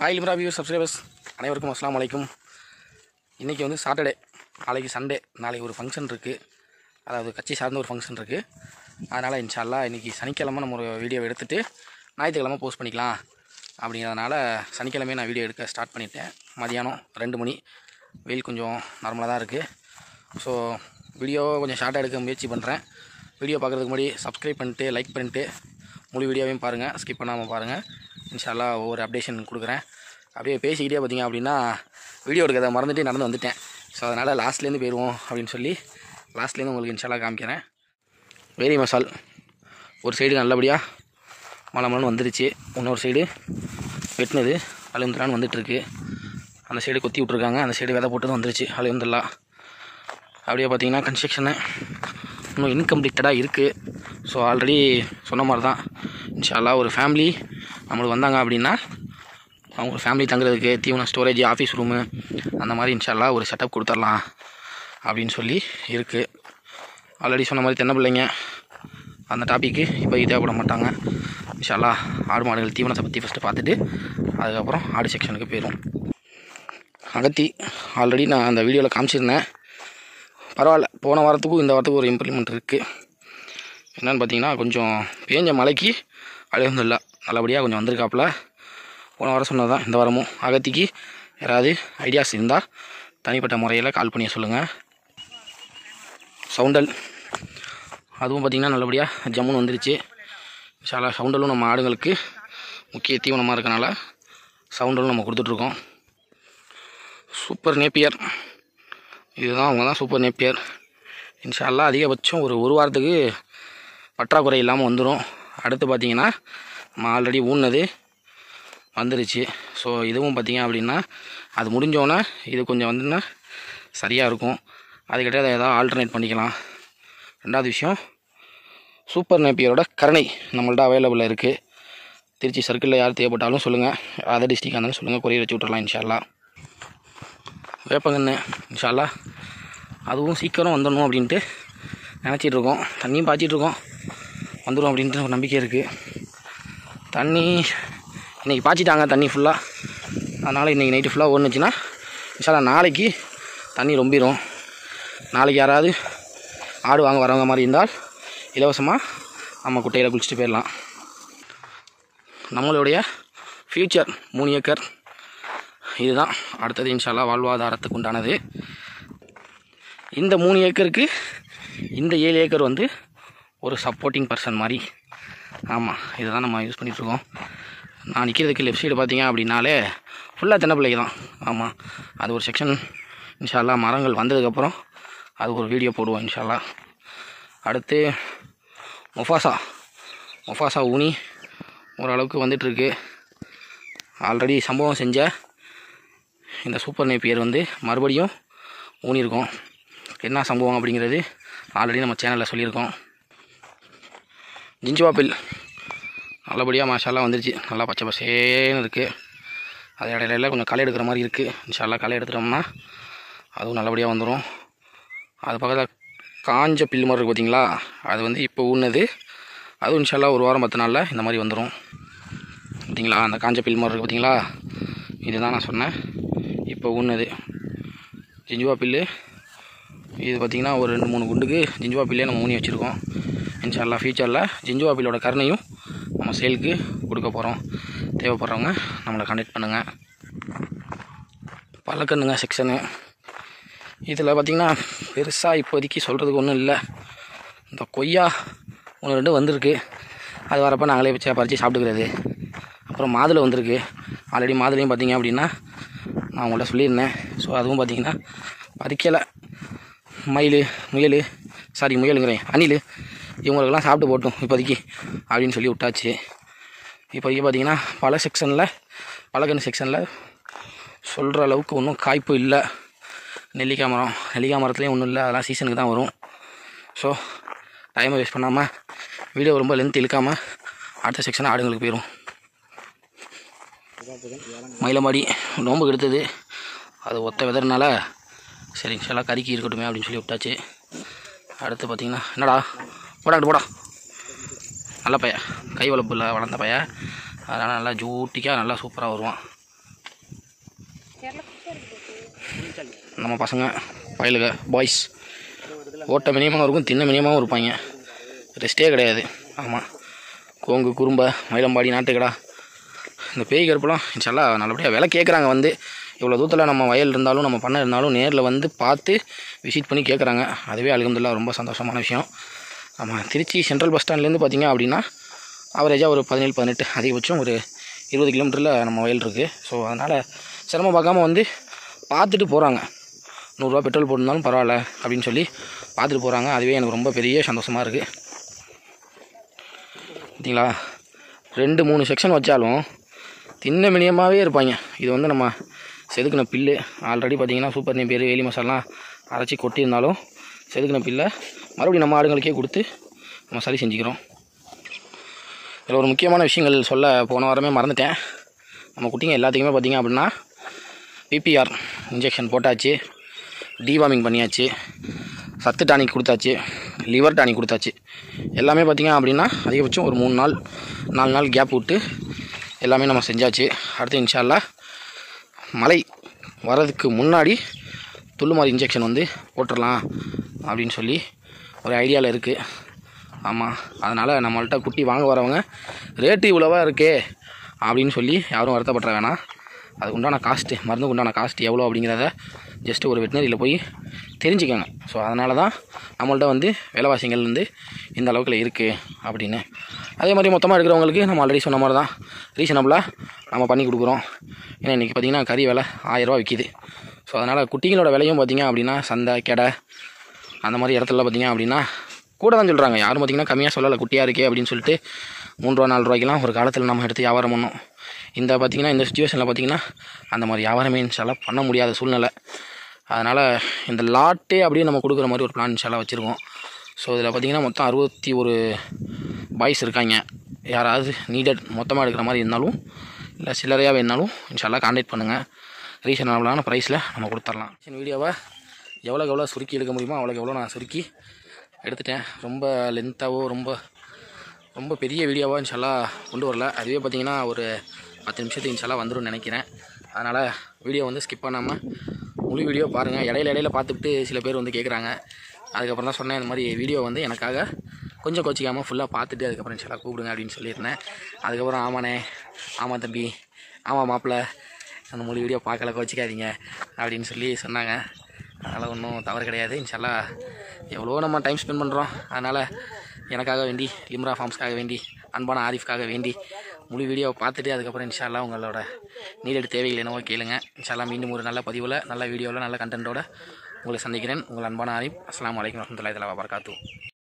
Hi Limra views subscribers அனைவருக்கும் அஸ்ஸலாமு அலைக்கும். இன்றைக்கி வந்து சாட்டர்டே, நாளைக்கு சண்டே. நாளைக்கு ஒரு ஃபங்க்ஷன் இருக்குது, அதாவது கட்சி சார்ந்த ஒரு ஃபங்க்ஷன் இருக்குது. அதனால் இன்ஷா அல்லாஹ் இன்றைக்கி சனிக்கிழமை நம்ம ஒரு வீடியோவை எடுத்துகிட்டு ஞாயிற்றுக்கிழமை போஸ்ட் பண்ணிக்கலாம் அப்படிங்கிறதுனால சனிக்கிழமையே நான் வீடியோ எடுக்க ஸ்டார்ட் பண்ணிட்டேன். மதியானம் 2 மணி, வெயில் கொஞ்சம் நார்மலாக தான் இருக்குது. ஸோ வீடியோ கொஞ்சம் ஷார்ட்டாக எடுக்க முயற்சி பண்ணுறேன். வீடியோ பார்க்குறதுக்கு முன்னாடி சப்ஸ்கிரைப் பண்ணிட்டு லைக் பண்ணிட்டு முழு வீடியோவையும் பாருங்கள், ஸ்கிப் பண்ணாமல் பாருங்கள். இன்ஷா அல்லாஹ் ஒவ்வொரு அப்டேஷன் கொடுக்குறேன். அப்படியே பேசிக்கிட்டே பார்த்திங்க அப்படின்னா வீடியோ எடுக்கிறத மறந்துட்டு நடந்து வந்துட்டேன். ஸோ அதனால் லாஸ்ட்லேருந்து போயிடுவோம் அப்படின்னு சொல்லி லாஸ்ட்லேருந்து உங்களுக்கு இன்ஷா அல்லாஹ் காமிக்கிறேன். வேரி மசால் ஒரு சைடு நல்லபடியாக மலமலன்னு வந்துருச்சு, இன்னொரு சைடு வெட்டினது அலுவந்தலான்னு வந்துட்டுருக்கு. அந்த சைடு கொத்தி விட்ருக்காங்க, அந்த சைடு விதை போட்டதும் வந்துருச்சு அலுவந்தலா. அப்படியே பார்த்திங்கன்னா கன்ஸ்ட்ரக்ஷனு இன்னும் இன்கம்ப்ளீட்டடாக இருக்குது. ஸோ ஆல்ரெடி சொன்ன மாதிரி தான் இன்ஷா அல்லாஹ் ஒரு ஃபேமிலி நம்மளுக்கு வந்தாங்க அப்படின்னா அவங்க ஃபேமிலி தங்குறதுக்கு தீவன ஸ்டோரேஜ், ஆஃபீஸ் ரூமு அந்த மாதிரி இன்ஷா அல்லாஹ் ஒரு செட்டப் கொடுத்துடலாம் அப்படின்னு சொல்லி இருக்குது. ஆல்ரெடி சொன்ன மாதிரி தென்னை பிள்ளைங்க அந்த டாப்பிக்கு இப்போ தேவைப்பட மாட்டாங்க. இன்ஷா அல்லாஹ் ஆடு மாடுகள் தீவனத்தை பற்றி ஃபஸ்ட்டு பார்த்துட்டு அதுக்கப்புறம் ஆடு செக்ஷனுக்கு போயிடும். அகத்தி ஆல்ரெடி நான் அந்த வீடியோவில் காமிச்சிருந்தேன். பரவாயில்ல, போன வாரத்துக்கும் இந்த வாரத்துக்கும் ஒரு இம்ப்ளிமெண்ட் இருக்குது. என்னென்னு பார்த்தீங்கன்னா கொஞ்சம் பேஞ்ச மழைக்கு அல்ஹம்துலில்லாஹ் நல்லபடியாக கொஞ்சம் வந்திருக்காப்புல. போன வாரம் சொன்னது தான் இந்த வாரமும். அகத்திக்கு யாராவது ஐடியாஸ் இருந்தால் தனிப்பட்ட முறையில் கால் பண்ணி சொல்லுங்கள். சவுண்டல் அதுவும் பார்த்திங்கன்னா நல்லபடியாக ஜம்முன்னு வந்துருச்சு. இன்ஷா அல்லாஹ் சவுண்டலும் நம்ம ஆடுங்களுக்கு முக்கிய தீவனமாக இருக்கனால சவுண்டலும் நம்ம கொடுத்துட்ருக்கோம். சூப்பர் நேப்பியர் இதுதான், அவங்க தான் சூப்பர் நேப்பியர். இன்ஷா அல்லாஹ் அதிகபட்சம் ஒரு வாரத்துக்கு பற்றாக்குறை இல்லாமல் வந்துடும். அடுத்து பார்த்திங்கன்னா நம்ம ஆல்ரெடி ஊன்னது வந்துருச்சு. ஸோ இதுவும் பார்த்திங்க அப்படின்னா அது முடிஞ்சோன்னே இது கொஞ்சம் வந்துன்னா சரியாக இருக்கும். அதுக்கிட்ட அதை ஏதாவது ஆல்டர்னேட் பண்ணிக்கலாம். ரெண்டாவது விஷயம், சூப்பர் நேப்பியரோட கரணை நம்மள்ட்ட அவைலபிளாக இருக்குது. திருச்சி சர்க்கிளில் யார் தேவைப்பட்டாலும் சொல்லுங்கள், அதர் டிஸ்ட்ரிக்டாக இருந்தாலும் சொல்லுங்கள், கொரியர் வச்சு விட்டுறலாம் இன்ஷா அல்லாஹ். வேப்பங்கன்று இன்ஷா அல்லாஹ் அதுவும் சீக்கிரம் வந்துடணும் அப்படின்ட்டு நினச்சிட்ருக்கோம். தண்ணியும் பாய்ச்சிட்ருக்கோம், வந்துடும் அப்படின்ட்டு ஒரு நம்பிக்கை இருக்குது. தண்ணி இன்றைக்கி பாய்ச்சிட்டாங்க தண்ணி ஃபுல்லாக. அதனால் இன்றைக்கி நைட்டு ஃபுல்லாக ஓடுனுச்சுன்னா இன்ஷா அல்லாஹ் நாளைக்கு தண்ணி ரொம்பிடும். நாளைக்கு யாராவது ஆடு வாங்க வரவங்க மாதிரி இருந்தால் இலவசமாக நம்ம குட்டையில் குளிச்சுட்டு போயிடலாம். நம்மளுடைய ஃப்யூச்சர் 3 ஏக்கர் இதுதான் அடுத்தது இன்ஷா அல்லாஹ் வாழ்வாதாரத்துக்கு உண்டானது. இந்த 3 ஏக்கருக்கு இந்த 7 ஏக்கர் வந்து ஒரு சப்போர்ட்டிங் பர்சன் மாதிரி. ஆமாம், இதை தான் நம்ம யூஸ் பண்ணிகிட்ருக்கோம். நான் நிற்கிறதுக்கு லெஃப்ட் சைடு பார்த்தீங்க அப்படின்னாலே ஃபுல்லாக தென்னை பிள்ளைக்கு தான். ஆமாம், அது ஒரு செக்ஷன் இன்ஷா அல்லாஹ் மரங்கள் வந்ததுக்கப்புறம் அது ஒரு வீடியோ போடுவோம் இன்ஷா அல்லாஹ். அடுத்து மொஃபாசா ஊனி ஓரளவுக்கு வந்துட்டுருக்கு. ஆல்ரெடி சம்பவம் செஞ்ச இந்த சூப்பர் நேப்பியர் வந்து மறுபடியும் ஊனியிருக்கோம். என்ன சம்பவம் அப்படிங்கிறது ஆல்ரெடி நம்ம சேனலில் சொல்லியிருக்கோம். ஜிஞ்சுவாப்பில் நல்லபடியாக மாஷா அல்லாஹ் வந்துருச்சு, நல்லா பச்சை பசேன்னு இருக்குது. அது இடையில கொஞ்சம் களை எடுக்கிற மாதிரி இருக்குது. இன்ஷா அல்லாஹ் களை எடுத்துட்டோம்னா அதுவும் நல்லபடியாக வந்துடும். அது பக்கத்தில் காஞ்ச பில் மாதிரி இருக்குது பார்த்திங்களா, அது வந்து இப்போ ஊன்னது. அதுவும் இன்ஷா அல்லாஹ் ஒரு வாரம் 10 நாளில் இந்த மாதிரி வந்துடும். பார்த்திங்களா அந்த காஞ்ச பில் மாதிரி இருக்குது பார்த்திங்களா, இதுதான் நான் சொன்னேன் இப்போ ஊன்னது ஜிஞ்சுவா பில்லு. இது பார்த்திங்கன்னா ஒரு 2-3 குண்டுக்கு ஜிஞ்சுவா பில்லே நம்ம ஊனி வச்சுருக்கோம். இன்ஷா அல்லாஹ் ஃபியூச்சரில் ஜிஞ்சுவா பில்லோட கருணையும் நம்ம சேலுக்கு கொடுக்க போகிறோம். தேவைப்படுறவங்க நம்மளை கான்டெக்ட் பண்ணுங்கள். பழக்கண்ணுங்க செக்ஷனு இதில் பார்த்திங்கன்னா பெருசாக இப்போதைக்கு சொல்கிறதுக்கு ஒன்றும் இல்லை. இந்த கொய்யா 1-2 வந்திருக்கு, அது வரப்போ நாங்களே பறித்து சாப்பிட்டுக்கிறது. அப்புறம் மாதுளை வந்திருக்கு. ஆல்ரெடி மாதுளையும் பார்த்திங்க அப்படின்னா நான் உங்கள்கிட்ட சொல்லியிருந்தேன். ஸோ அதுவும் பார்த்திங்கன்னா பறிக்கலை. முயலுங்கிறேன் அணில் இவங்களுக்கெல்லாம் சாப்பிட்டு போட்டோம் இப்போதைக்கு அப்படின்னு சொல்லி விட்டாச்சு. இப்போதைக்கு பார்த்திங்கன்னா பழக்கன்று செக்ஷனில் சொல்கிற அளவுக்கு ஒன்றும் காய்ப்பு இல்லை. நெல்லிக்காய் மரத்துலேயும் ஒன்றும் இல்லை, அதெல்லாம் சீசனுக்கு தான் வரும். ஸோ டைமை வேஸ்ட் பண்ணாமல் வீடியோ ரொம்ப லென்த் இழுக்காமல் அடுத்த செக்ஷன் ஆடுங்களுக்கு போயிடும். மயிலமாடி நோம்புக்கு எடுத்தது, அது ஒத்த வெதறனால சரி இன்ஷால்லாம் கறிக்கு இருக்கட்டுமே அப்படின்னு சொல்லி விட்டாச்சு. அடுத்து பார்த்திங்கன்னா என்னடா போடா நல்ல பையன், கை வளர்ப்பில் வளர்ந்த பையன். அதனால் நல்லா ஜூட்டிக்காக நல்லா சூப்பராக வருவான். நம்ம பசங்க பயலுக பாய்ஸ் ஓட்ட மினிமமாக இருக்கும், தின்ன மினிமமாகவும் இருப்பாங்க, ரெஸ்ட்டே கிடையாது. ஆமாம், கோங்கு, குறும்பை, மயிலம்பாடி, நாட்டுக்கடா, இந்த பேய் கருப்பெல்லாம் இன்ஷால்லா நல்லபடியாக விலை கேட்குறாங்க. வந்து இவ்வளோ தூரத்தில் நம்ம வயல் இருந்தாலும் நம்ம பண்ண இருந்தாலும் நேரில் வந்து பார்த்து விசிட் பண்ணி கேட்குறாங்க. அதுவே அல்ஹம்துலில்லாஹ் ரொம்ப சந்தோஷமான விஷயம். ஆமாம், திருச்சி சென்ட்ரல் பஸ் ஸ்டாண்ட்லேருந்து பார்த்திங்க அப்படின்னா ஆவரேஜாக ஒரு 17-18 அதிகபட்சம் ஒரு 20 கிலோமீட்டரில் நம்ம வயல் இருக்குது. ஸோ அதனால் சிரமம் பார்க்காம வந்து பார்த்துட்டு போகிறாங்க. 100 ரூபா பெட்ரோல் போட்டிருந்தாலும் பரவாயில்ல அப்படின்னு சொல்லி பார்த்துட்டு போகிறாங்க. அதுவே எனக்கு ரொம்ப பெரிய சந்தோஷமாக இருக்குது. பார்த்தீங்களா, 2-3 செக்ஷன் வச்சாலும் தின்ன மினியமாகவே இருப்பாங்க. இது வந்து நம்ம செதுக்கின பில்லு. ஆல்ரெடி பார்த்திங்கன்னா சூப்பர் நேப்பியர், வேலி மசாலாம் அரைச்சி கொட்டியிருந்தாலும் செதுக்கின பில்லை மறுபடியும் நம்ம ஆடுங்களுக்கே கொடுத்து நம்ம சரி செஞ்சுக்கிறோம். இதில் ஒரு முக்கியமான விஷயங்கள் சொல்ல போன வாரமே மறந்துட்டேன். நம்ம குட்டிங்க எல்லாத்துக்குமே பார்த்திங்க அப்படின்னா பிபிஆர் இன்ஜெக்ஷன் போட்டாச்சு, டிவார்மிங் பண்ணியாச்சு, சத்து டானிக் கொடுத்தாச்சு, லிவர் டானிக் கொடுத்தாச்சு. எல்லாமே பார்த்திங்க அப்படின்னா அதிகபட்சம் ஒரு 3-4 நாள் கேப் விட்டு எல்லாமே நம்ம செஞ்சாச்சு. அடுத்து இன்ஷா அல்லாஹ் மழை வர்றதுக்கு முன்னாடி துள்ளுமாரி இன்ஜெக்ஷன் வந்து போட்டுடலாம் அப்படின்னு சொல்லி ஒரு ஐடியாவில் இருக்குது. ஆமாம், அதனால் நம்மள்கிட்ட குட்டி வாங்க வரவங்க ரேட்டு இவ்வளோவா இருக்கே அப்படின்னு சொல்லி யாரும் வருத்தப்பட வேணாம். அதுக்கு உண்டான காஸ்ட்டு, மருந்துக்கு உண்டான காஸ்ட்டு எவ்வளோ அப்படிங்கிறத ஜஸ்ட்டு ஒரு வெட்டினரியில் போய் தெரிஞ்சுக்கோங்க. ஸோ அதனால தான் நம்மள்ட்ட வந்து விலைவாசிகள் வந்து இந்த அளவுக்கு இருக்குது அப்படின்னு. அதே மாதிரி மொத்தமாக எடுக்கிறவங்களுக்கு நம்ம ஆல்ரெடி சொன்ன மாதிரி தான் ரீசனபுளாக நம்ம பண்ணி கொடுக்குறோம். ஏன்னா இன்றைக்கி பார்த்திங்கன்னா கறி விலை 1000 ரூபா விற்கிது. ஸோ அதனால் குட்டிங்களோட விலையும் பார்த்திங்க அப்படின்னா சந்தை, கெடை அந்த மாதிரி இடத்துல பார்த்திங்க அப்படின்னா கூட தான் சொல்கிறாங்க. யாரும் பார்த்திங்கன்னா கம்மியாக சொல்லலை, குட்டியாக இருக்கே அப்படின்னு சொல்லிட்டு 3 ரூபா 4 ரூபாய்க்கெலாம் ஒரு காலத்தில் நம்ம எடுத்து வியாபாரம் பண்ணோம். இந்த பார்த்திங்கன்னா இந்த சுச்சுவேஷனில் பார்த்திங்கன்னா அந்த மாதிரி வியாபாரமே இன்ஷால்லா பண்ண முடியாத சூழ்நிலை. அதனால் இந்த லாட்டே அப்படியே நம்ம கொடுக்குற மாதிரி ஒரு பிளான் இன்ஷால்லா வச்சுருக்கோம். ஸோ இதில் பார்த்திங்கன்னா மொத்தம் 61 பாய்ஸ் இருக்காங்க. யாராவது நீடட் மொத்தமாக எடுக்கிற மாதிரி இருந்தாலும் இல்லை சில்லறையாக வேணாலும் இன்ஷால்லா கான்டாக்ட் பண்ணுங்கள். ரீசனபிளான ப்ரைஸில் நம்ம கொடுத்துர்லாம். வீடியோவை எவ்வளோக்கு எவ்வளோ சுருக்கி எடுக்க முடியுமோ அவ்வளோக்கு எவ்வளோ நான் சுருக்கி எடுத்துட்டேன். ரொம்ப லென்த்தாவோ ரொம்ப பெரிய வீடியோவாக இன்ஷால்லா கொண்டு வரல. அதுவே பார்த்திங்கன்னா ஒரு 10 நிமிஷத்துக்கு இன்ஷால்லா வந்துடும் நினைக்கிறேன். அதனால் வீடியோ வந்து ஸ்கிப் பண்ணாமல் முழு வீடியோ பாருங்கள். இடையில பார்த்துட்டு சில பேர் வந்து கேட்குறாங்க. அதுக்கப்புறம் தான் சொன்னேன், இந்த மாதிரி வீடியோ வந்து எனக்காக கொஞ்சம் கோச்சிக்காமல் ஃபுல்லாக பார்த்துட்டு அதுக்கப்புறம் இன்ஷால்லா கூப்பிடுங்க அப்படின்னு சொல்லியிருந்தேன். அதுக்கப்புறம் ஆமாண்ணே, ஆமாம் தம்பி, ஆமாம் மாப்பிள்ளை, அந்த முழு வீடியோ பார்க்கல கோச்சிக்காதீங்க அப்படின்னு சொல்லி சொன்னாங்க. அதனால் ஒன்றும் தவறு கிடையாது. இன்ஷால்லா எவ்வளோ நம்ம டைம் ஸ்பெண்ட் பண்ணுறோம். அதனால் எனக்காக வேண்டி, லிம்ரா ஃபார்ம்ஸ்க்காக வேண்டி, அன்பான ஆரிஃப்காக வேண்டி முழு வீடியோவை பார்த்துட்டு அதுக்கப்புறம் இன்ஷால்லா உங்களோட நீடட் தேவைகள் என்னவோ கேளுங்க. இன்ஷால்லா மீண்டும் ஒரு நல்ல பதிவில், நல்ல வீடியோவில், நல்ல கண்டென்ட்டோட உங்களை சந்திக்கிறேன். உங்கள் அன்பான ஆரிஃப். அஸ்ஸலாமு அலைக்கும் வரஹ்மத்துல்லாஹி வபரகாத்துஹு.